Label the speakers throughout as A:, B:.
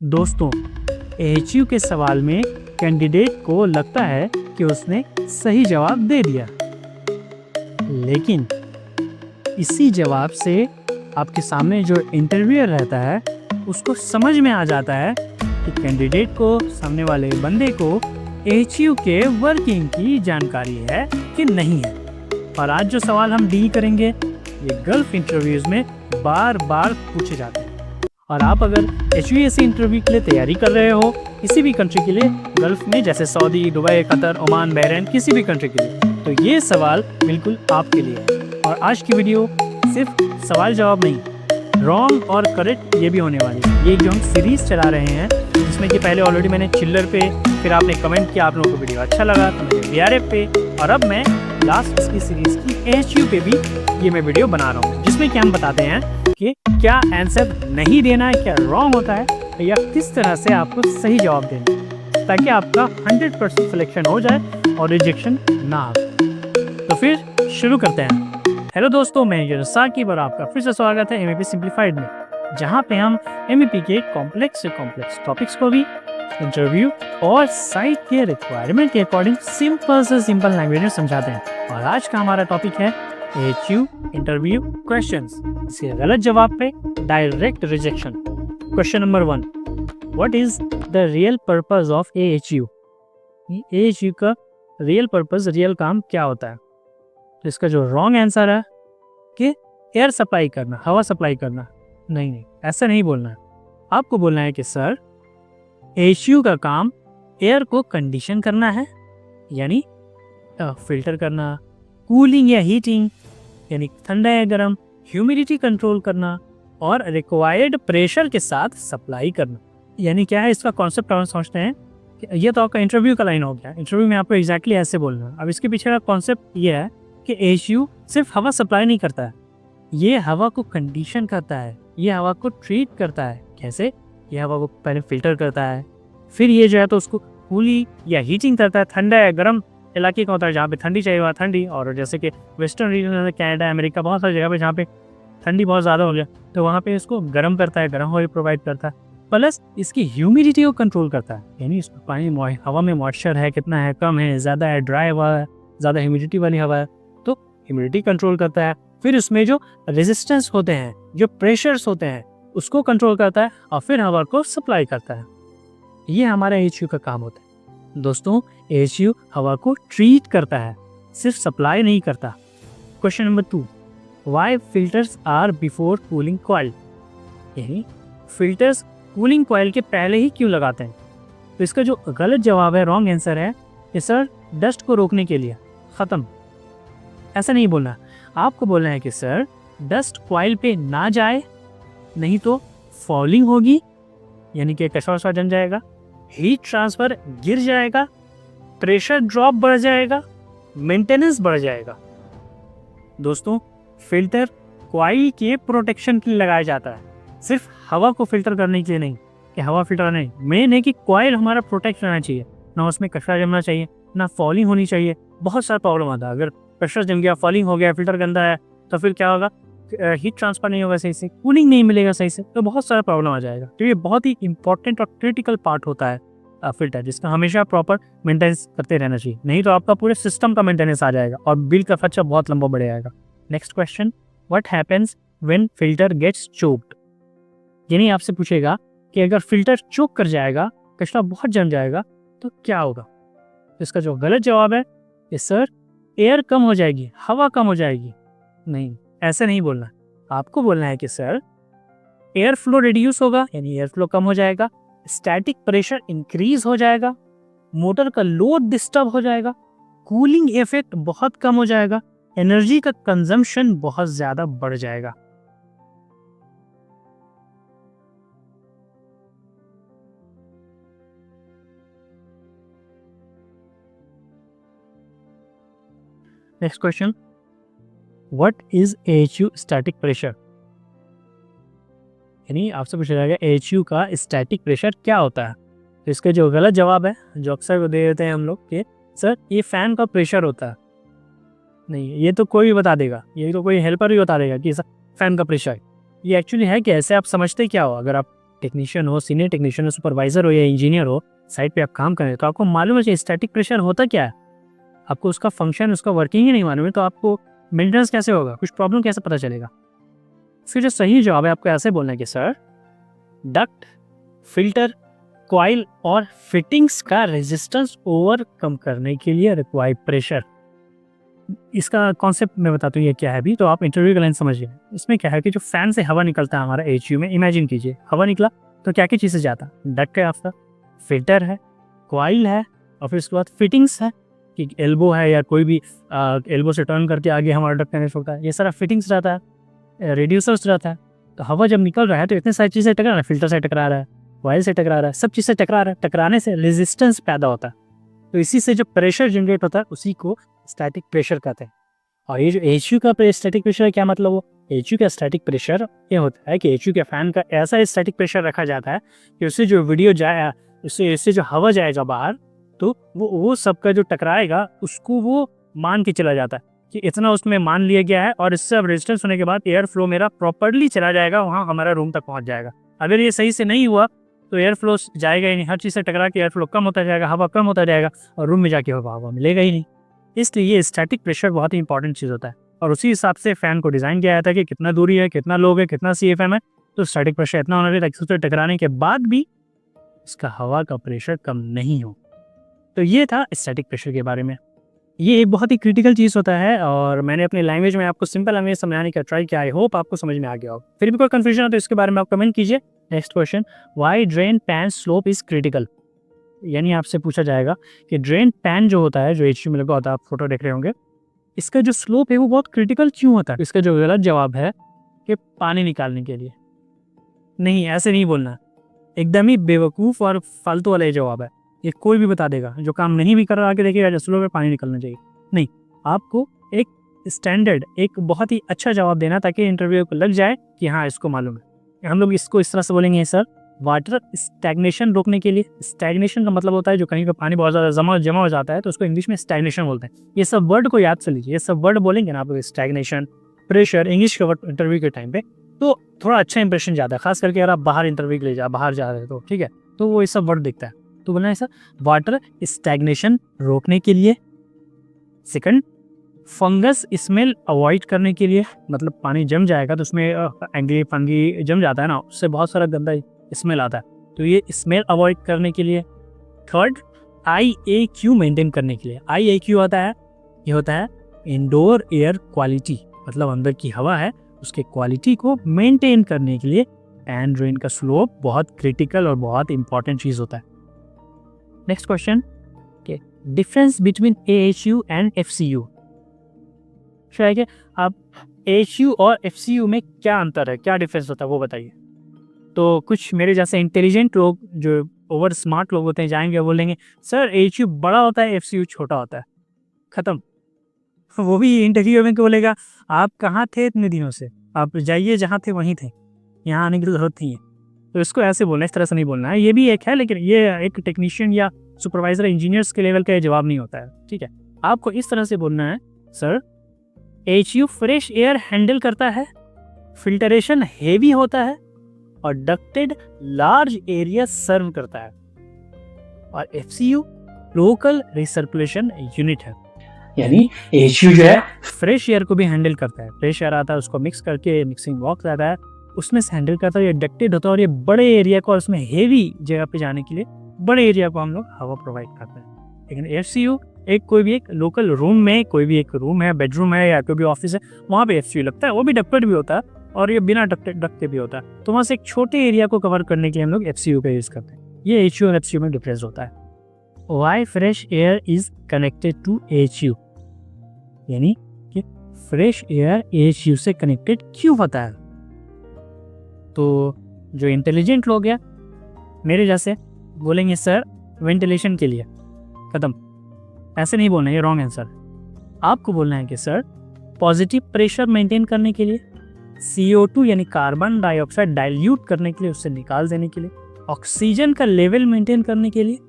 A: दोस्तों, एएचयू के सवाल में कैंडिडेट को लगता है कि उसने सही जवाब दे दिया, लेकिन इसी जवाब से आपके सामने जो इंटरव्यूअर रहता है उसको समझ में आ जाता है कि कैंडिडेट को, सामने वाले बंदे को एएचयू के वर्किंग की जानकारी है कि नहीं है। और आज जो सवाल हम डील करेंगे ये गल्फ इंटरव्यूज में बार बार पूछे जाते हैं। और आप अगर HVAC इंटरव्यू के लिए तैयारी कर रहे हो किसी भी कंट्री के लिए, गल्फ में जैसे Saudi, Dubai, Qatar, Oman, Bahrain, किसी भी कंट्री के लिए, तो ये सवाल बिल्कुल आपके लिए है। और आज की वीडियो सिर्फ सवाल जवाब नहीं, रॉन्ग और करेक्ट ये भी होने वाली है। ये जो हम सीरीज चला रहे हैं जिसमें कि पहले ऑलरेडी मैंने चिल्लर पे, फिर आपने कमेंट किया आप लोगों को वीडियो अच्छा लगा तो मैंने VRF पे, और अब मैं लास्ट इसकी सीरीज की AHU पे भी ये मैं वीडियो बना रहा हूँ, जिसमें कि हम बताते हैं कि क्या आंसर नहीं देना है, क्या रॉन्ग होता है, या किस तरह से आपको सही जवाब देना है, ताकि आपका 100% सिलेक्शन हो जाए और रिजेक्शन ना आए। तो फिर शुरू करते हैं। हेलो दोस्तों, मैं यूनुस साकिब और आपका फिर से स्वागत है MEP सिंप्लीफाइड में, जहाँ पे हम MEP के कॉम्प्लेक्स से कॉम्प्लेक्स टॉपिक्स को भी इंटरव्यू और साइट के रिक्वायरमेंट के अकॉर्डिंग सिंपल से सिंपल लैंग्वेज में समझाते हैं। और आज का हमारा टॉपिक है AHU इंटरव्यू क्वेश्चंस। इसके गलत जवाब पे direct rejection. Question number 1, what is the real purpose of AHU? AHU का रियल पर्पस, रियल काम क्या होता है? तो इसका जो रॉन्ग आंसर है कि एयर सप्लाई करना, हवा सप्लाई करना। नहीं, ऐसा नहीं बोलना है। आपको बोलना है कि सर AHU का काम एयर को कंडीशन करना है, यानी फिल्टर करना, कूलिंग या हीटिंग यानी ठंडा या गर्म, ह्यूमिडिटी कंट्रोल करना, और रिक्वायर्ड प्रेशर के साथ सप्लाई करना। यानी क्या है इसका कॉन्सेप्ट? हम समझते हैं कि ये तो आपका इंटरव्यू का लाइन हो गया। इंटरव्यू में आपको एग्जैक्टली ऐसे बोलना है। अब इसके पीछे का कॉन्सेप्ट ये है कि AHU सिर्फ हवा सप्लाई नहीं करता है, ये हवा को कंडीशन करता है, ये हवा को ट्रीट करता है। कैसे? ये हवा को पहले फिल्टर करता है, फिर ये जो है तो उसको कूलिंग या हीटिंग करता है, ठंडा या गर्म इलाके का होता है जहाँ पे ठंडी चाहिए वहाँ ठंडी, और जैसे कि वेस्टर्न रीजन, कनाडा, अमेरिका, बहुत सारी जगह पे जहाँ पे ठंडी बहुत ज़्यादा हो गया तो वहाँ पे इसको गर्म करता है, गर्म हवा प्रोवाइड करता है। प्लस इसकी ह्यूमिडिटी को कंट्रोल करता है, यानी इसमें पानी, हवा में मॉइस्चर है कितना है, कम है, ज़्यादा है, ड्राई हवा है, ज़्यादा ह्यूमिडिटी वाली हवा है, तो ह्यूमिडिटी कंट्रोल करता है। फिर उसमें जो रेजिस्टेंस होते हैं, जो प्रेशर्स होते हैं, उसको कंट्रोल करता है, और फिर हवा को सप्लाई करता है। ये हमारा AHU का काम होता है। दोस्तों, AHU हवा को ट्रीट करता है, सिर्फ सप्लाई नहीं करता। Question number 2, why filters are before cooling coil? यानी फिल्टर्स कूलिंग कॉइल के पहले ही क्यों लगाते हैं? तो इसका जो गलत जवाब है, रॉन्ग आंसर है कि सर डस्ट को रोकने के लिए। ख़त्म। ऐसा नहीं बोलना, आपको बोलना है कि सर डस्ट कॉइल पे ना जाए, नहीं तो फॉलिंग होगी, यानी कि कचरा वचरा जम जाएगा, हीट ट्रांसफर गिर जाएगा, प्रेशर ड्रॉप बढ़ जाएगा, मेंटेनेंस बढ़ जाएगा। दोस्तों, फिल्टर कॉइल के प्रोटेक्शन के लिए लगाया जाता है, सिर्फ हवा को फिल्टर करने के लिए नहीं कि हवा फिल्टर नहीं। मेन है कि कॉइल हमारा प्रोटेक्ट रहना चाहिए, ना उसमें कचरा जमना चाहिए, ना फॉलिंग होनी चाहिए। बहुत सारा प्रॉब्लम आता है, अगर प्रेशर जम गया, फॉलिंग हो गया, फिल्टर गंदा है, तो फिर क्या होगा? हीट ट्रांसफर नहीं होगा सही से, कूलिंग नहीं मिलेगा सही से, तो बहुत सारा प्रॉब्लम आ जाएगा। तो ये बहुत ही इंपॉर्टेंट और क्रिटिकल पार्ट होता है फिल्टर, जिसका हमेशा प्रॉपर मेंटेनेंस करते रहना चाहिए, नहीं तो आपका पूरे सिस्टम का मेंटेनेंस आ जाएगा और बिल का खर्चा बहुत लंबा बढ़ जाएगा। Next question, what happens when filter gets choked? यानी आपसे पूछेगा कि अगर फिल्टर चोक कर जाएगा, कचरा बहुत जम जाएगा, तो क्या होगा? तो इसका जो गलत जवाब है कि सर एयर कम हो जाएगी, हवा कम हो जाएगी। नहीं, ऐसा नहीं बोलना। आपको बोलना है कि सर एयर फ्लो रिड्यूस होगा, यानी एयर फ्लो कम हो जाएगा, स्टैटिक प्रेशर इंक्रीज हो जाएगा, मोटर का लोड डिस्टर्ब हो जाएगा, कूलिंग इफेक्ट बहुत कम हो जाएगा, एनर्जी का कंजम्पशन बहुत ज्यादा बढ़ जाएगा। Next question, what is AHU static pressure? यानी आपसे पूछा जाएगा AHU का स्टैटिक प्रेशर क्या होता है? तो इसका जो गलत जवाब है, जो अक्सर दे देते हैं हम लोग कि सर ये फैन का प्रेशर होता है। नहीं, ये तो कोई भी बता देगा, ये तो कोई हेल्पर भी बता देगा कि सर फैन का प्रेशर। ये एक्चुअली है कि ऐसे आप समझते क्या हो? अगर आप टेक्नीशियन हो, सीनियर टेक्नीशियन हो, सुपरवाइजर हो या इंजीनियर हो, साइट पे आप काम कर रहे हो, तो आपको मालूम है स्टैटिक प्रेशर होता क्या है। आपको उसका फंक्शन, उसका वर्किंग ही नहीं मालूम है, तो आपको मेंटेनेंस कैसे होगा, कुछ प्रॉब्लम कैसे पता चलेगा। फिर जो सही जवाब है आपको ऐसे बोलना है कि सर, डक्ट, फिल्टर, कॉइल और फिटिंग्स का रेजिस्टेंस ओवरकम करने के लिए रिक्वायर्ड प्रेशर। इसका कॉन्सेप्ट मैं बताता हूँ ये क्या है अभी, तो आप इंटरव्यू का लाइन समझिए। इसमें क्या है कि जो फैन से हवा निकलता है हमारा एचयू में, इमेजिन कीजिए हवा निकला तो क्या क्या चीज़ से जाता है, डक्ट है आपका, फिल्टर है, कॉइल है, और फिर उसके बाद फिटिंग्स है कि एल्बो है या कोई भी एल्बो से टर्न करके आगे हमारा डक्ट कनेक्ट होता है, ये सारा फिटिंग्स रहता है, रेड्यूसर्स रहता है। तो हवा जब निकल रहा है तो इतने सारी चीज़ें टकरा रहा है, फिल्टर से टकरा रहा है, कॉइल से टकरा रहा है, सब चीज़ से टकरा रहा है। टकराने से रेजिस्टेंस पैदा होता है, तो इसी से जो प्रेशर जनरेट होता है उसी को स्टैटिक प्रेशर कहते हैं। और ये जो एचयू का स्टैटिक प्रेशर क्या मतलब, वो एचयू का स्टैटिक प्रेशर ये होता है कि एचयू के फैन का ऐसा स्टैटिक प्रेशर रखा जाता है कि उससे जो वीडियो जाए, उससे जो हवा जाएगा बाहर, तो वो सब का जो टकराएगा उसको वो मान के चला जाता है कि इतना उसमें मान लिया गया है, और इससे अब रेजिस्टेंस होने के बाद एयर फ्लो मेरा प्रॉपरली चला जाएगा, वहाँ हमारा रूम तक पहुँच जाएगा। अगर ये सही से नहीं हुआ तो एयर फ्लो जाएगा ही नहीं, हर चीज़ से टकरा के एयर फ्लो कम होता जाएगा, हवा कम होता जाएगा, और रूम में जाके हवा मिलेगा ही नहीं। इसलिए ये स्टैटिक प्रेशर बहुत ही इंपॉर्टेंट चीज़ होता है, और उसी हिसाब से फ़ैन को डिज़ाइन किया जाता है कि कितना दूरी है, कितना लोग है, कितना CFM है, तो स्टैटिक प्रेशर इतना होना चाहिए ताकि उससे टकराने के बाद भी इसका हवा का प्रेशर कम नहीं हो। तो ये था स्टैटिक प्रेशर के बारे में। ये एक बहुत ही क्रिटिकल चीज़ होता है, और मैंने अपनी लैंग्वेज में आपको सिंपल लैंग्वेज समझाने का ट्राई किया। आई होप आपको समझ में आ गया हो। फिर भी कोई कन्फ्यूजन हो तो इसके बारे में आप कमेंट कीजिए। Next question, why drain pan slope is critical. यानी आपसे पूछा जाएगा कि ड्रेन पैन जो होता है, जो एचयू में लगा होता है, आप फोटो देख रहे होंगे, इसका जो स्लोप है वो बहुत क्रिटिकल क्यों होता है। इसका जो गलत जवाब है कि पानी निकालने के लिए। नहीं, ऐसे नहीं बोलना, एकदम ही बेवकूफ़ और फालतू वाला ये जवाब है। ये कोई भी बता देगा, जो काम नहीं भी कर रहा आके देखिएगा स्लोप में पानी निकलना चाहिए। नहीं, आपको एक स्टैंडर्ड, एक बहुत ही अच्छा जवाब देना ताकि इंटरव्यू को लग जाए कि हाँ इसको मालूम है। हम लोग इसको इस तरह से बोलेंगे, सर वाटर स्टैग्नेशन रोकने के लिए। स्टैग्नेशन का मतलब होता है जो कहीं पे पानी बहुत ज़्यादा जमा हो जाता है, तो उसको इंग्लिश में स्टैग्नेशन बोलते हैं। ये सब वर्ड को याद से लीजिए, ये सब वर्ड बोलेंगे ना आप लोग, स्टैग्नेशन, प्रेशर, इंग्लिश का वर्ड इंटरव्यू के टाइम पे, तो थोड़ा अच्छा इंप्रेशन जाता है, खास करके अगर आप बाहर इंटरव्यू के लिए बाहर जा रहे हो तो ठीक है, तो वो ये सब वर्ड दिखता है। तो बोलना है सर वाटर स्टैग्नेशन रोकने के लिए। सेकंड, फंगस स्मेल अवॉइड करने के लिए, मतलब पानी जम जाएगा तो उसमें एंगी फंगी जम जाता है ना, उससे बहुत सारा गंदा स्मेल आता है, तो ये स्मेल अवॉइड करने के लिए। थर्ड, IAQ मेंटेन करने के लिए। IAQ आता है, ये होता है इंडोर एयर क्वालिटी, मतलब अंदर की हवा है उसके क्वालिटी को मेंटेन करने के लिए एंड ड्रेन का स्लोप बहुत क्रिटिकल और बहुत इंपॉर्टेंट चीज़ होता है। Next question, difference between AHU and FCU। शायद कि आप AHU और FCU में क्या अंतर है, क्या डिफरेंस होता है वो बताइए। तो कुछ मेरे जैसे इंटेलिजेंट लोग, जो ओवर स्मार्ट लोग होते हैं, जाएंगे बोलेंगे सर AHU बड़ा होता है, FCU छोटा होता है, ख़त्म। वो भी इंटरव्यू में बोलेगा आप कहाँ थे इतने दिनों से, आप जाइए जहाँ थे वहीं थे, यहाँ आने की जरूरत नहीं है। तो इसको ऐसे बोलना है, इस तरह से नहीं बोलना है। ये भी एक है, लेकिन ये एक टेक्नीशियन या सुपरवाइजर इंजीनियर्स के लेवल का ये जवाब नहीं होता है, ठीक है। आपको इस तरह से बोलना है, sir AHU fresh air handle करता है, फिल्टरेशन हेवी होता है, और डक्टेड लार्ज एरिया सर्व करता है, और FCU लोकल रिसर्कुलेशन यूनिट है। यानी AHU जो है फ्रेश एयर को भी हैंडल करता है, फ्रेश एयर आता है उसको मिक्स करके मिक्सिंग बॉक्स आता है उसमें से हैंडल करता है, ये डक्टेड होता है, और ये बड़े एरिया को, और उसमें हेवी जगह पे जाने के लिए बड़े एरिया को हम लोग हवा प्रोवाइड करते हैं। लेकिन FCU कोई भी एक लोकल रूम में, कोई भी एक रूम है, बेडरूम है या कोई भी ऑफिस है, वहाँ पे FCU लगता है, वो भी डक्टेड भी होता है और ये बिना डक्ट के भी होता है। तो वहाँ से एक छोटे एरिया को कवर करने के लिए हम लोग FCU का यूज़ करते हैं। ये AHU और FCU में डिफरेंस होता है। Why fresh air is connected to AHU, यानी कि फ्रेश एयर AHU से कनेक्टेड क्यों होता है। तो जो इंटेलिजेंट लोग हैं मेरे जैसे बोलेंगे सर वेंटिलेशन के लिए, ख़त्म। ऐसे नहीं बोलना, ये रॉन्ग आंसर। आपको बोलना है कि सर पॉजिटिव प्रेशर मेंटेन करने के लिए, CO2 यानी कार्बन डाइऑक्साइड डाइल्यूट करने के लिए, उससे निकाल देने के लिए, ऑक्सीजन का लेवल मेंटेन करने के लिए,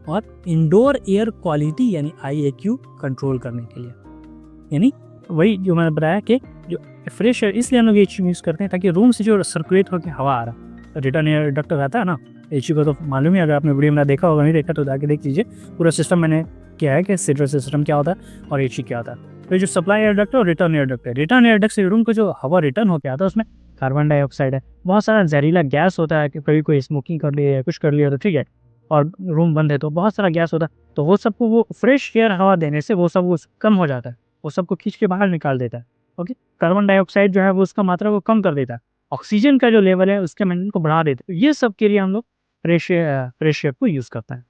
A: और इंडोर एयर क्वालिटी यानी IAQ कंट्रोल करने के लिए। यानी वही जो मैंने बताया कि जो फ्रेश एयर इसलिए हम लोग ये यूज़ करते हैं ताकि रूम से जो सर्कुलेट होकर हवा आ रहा रिटर्न एयर डक्ट रहता है ना, एचयू का तो मालूम ही, अगर आपने वीडियो में देखा होगा, नहीं देखा तो जाके देख लीजिए। पूरा सिस्टम मैंने क्या है कि सीटर सिस्टम क्या होता है और एचयू क्या होता है। तो जो सप्लाई एयर डक्ट है और रिटर्न एयर डक्ट है, रिटर्न एयर डक्ट से रूम को जो हवा रिटर्न होकर आता है उसमें कार्बन डाइऑक्साइड है, बहुत सारा जहरीला गैस होता है कि कभी कोई स्मोकिंग कर लिया या कुछ कर लिया तो ठीक है, और रूम बंद है तो बहुत सारा गैस होता है, तो वो सबको वो फ्रेश एयर हवा देने से वो सब कम हो जाता है, वो सबको खींच के बाहर निकाल देता है। ओके, कार्बन डाइऑक्साइड जो है वो उसका मात्रा को कम कर देता है, ऑक्सीजन का जो लेवल है उसके मेंटेन को बढ़ा देता है। ये सब के लिए हम लोग फ्रेश एयर को यूज़ करते हैं।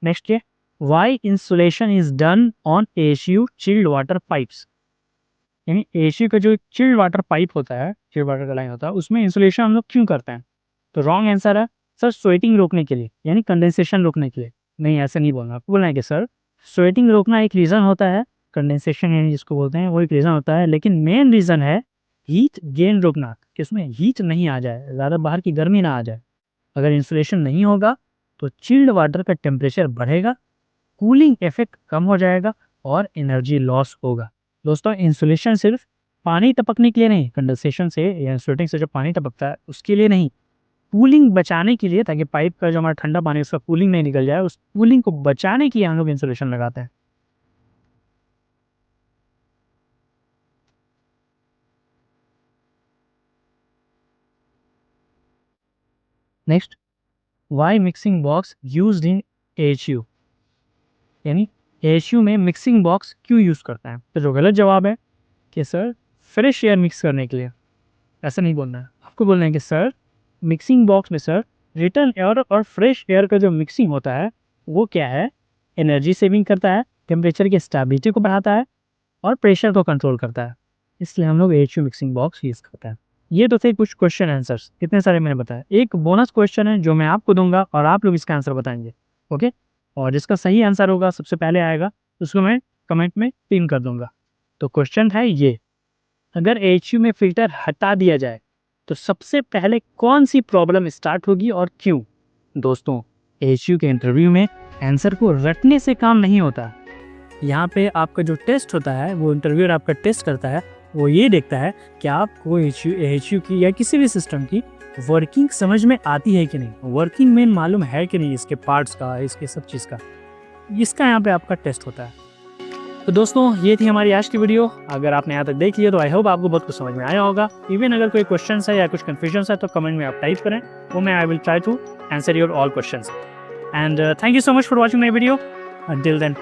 A: नेक्स्ट ये why insulation is done on एशियू चिल्ड वाटर पाइप्स, यानी एशियू का जो चिल्ड वाटर पाइप होता है, चिल्ड वाटर का लाइन होता है, उसमें इंसुलेशन हम लोग क्यों करते हैं? तो रॉन्ग आंसर है सर स्वेटिंग रोकने के लिए, यानी कंडेंसेशन रोकने के लिए। नहीं, ऐसा नहीं बोलना, आपको बोलना है कि सर स्वेटिंग रोकना एक रीज़न होता है, कंडेंसेशन यानी जिसको बोलते हैं वो एक रीज़न होता है, लेकिन मेन रीज़न है हीट गेन रोकना, कि उसमें हीट नहीं आ जाए, ज़्यादा बाहर की गर्मी ना आ जाए। अगर इंसुलेशन नहीं होगा तो चिल्ड वाटर का टेम्परेचर बढ़ेगा, कूलिंग इफेक्ट कम हो जाएगा और एनर्जी लॉस होगा। दोस्तों, इंसुलेशन सिर्फ पानी टपकने के लिए नहीं, कंडेंसेशन से या स्वेटिंग से जो पानी टपकता है उसके लिए नहीं, कूलिंग बचाने के लिए, ताकि पाइप का जो हमारा ठंडा पानी उसका कूलिंग नहीं निकल जाए, उस कूलिंग को बचाने के लिए हम लोग इंसुलेशन लगाते हैं। Next, why mixing box used in AHU, यानी एचयू में मिक्सिंग बॉक्स क्यों यूज़ करता है? तो जो गलत जवाब है कि सर फ्रेश एयर मिक्स करने के लिए। ऐसा नहीं बोलना है, आपको बोलना है कि सर मिक्सिंग बॉक्स में सर रिटर्न एयर और फ्रेश एयर का जो मिक्सिंग होता है वो क्या है, एनर्जी सेविंग करता है, टेम्परेचर की स्टेबिलिटी को बढ़ाता है और प्रेशर को कंट्रोल करता है, इसलिए हम लोग एचयू मिक्सिंग बॉक्स यूज़ करते हैं। ये तो थे कुछ क्वेश्चन आंसर्स, कितने सारे मैंने बताया। एक बोनस क्वेश्चन है जो मैं आपको दूंगा और आप लोग इसका आंसर बताएंगे। ओके, और जिसका सही आंसर होगा सबसे पहले आएगा, उसको मैं कमेंट में पिन कर दूंगा। तो क्वेश्चन है ये, अगर एचयू में फिल्टर हटा दिया जाए तो सबसे पहले कौन सी प्रॉब्लम स्टार्ट होगी और क्यों? दोस्तों, एचयू के इंटरव्यू में आंसर को रटने से काम नहीं होता। यहाँ पे आपका जो टेस्ट होता है, वो इंटरव्यूअर आपका टेस्ट करता है, वो ये देखता है कि आपको एचयू की या किसी भी सिस्टम की वर्किंग समझ में आती है कि नहीं, वर्किंग में मालूम है कि नहीं, इसके पार्ट्स का, इसके सब चीज़ का, इसका यहाँ पे आपका टेस्ट होता है। तो दोस्तों, ये थी हमारी आज की वीडियो। अगर आपने यहाँ तक देख लिया तो आई होप आपको बहुत कुछ समझ में आया होगा। इवन अगर कोई क्वेश्चन है या कुछ कन्फ्यूजन है तो कमेंट में आप टाइप करें, वो मैं I will try to answer your all questions. And thank you so much for watching my video. Until then,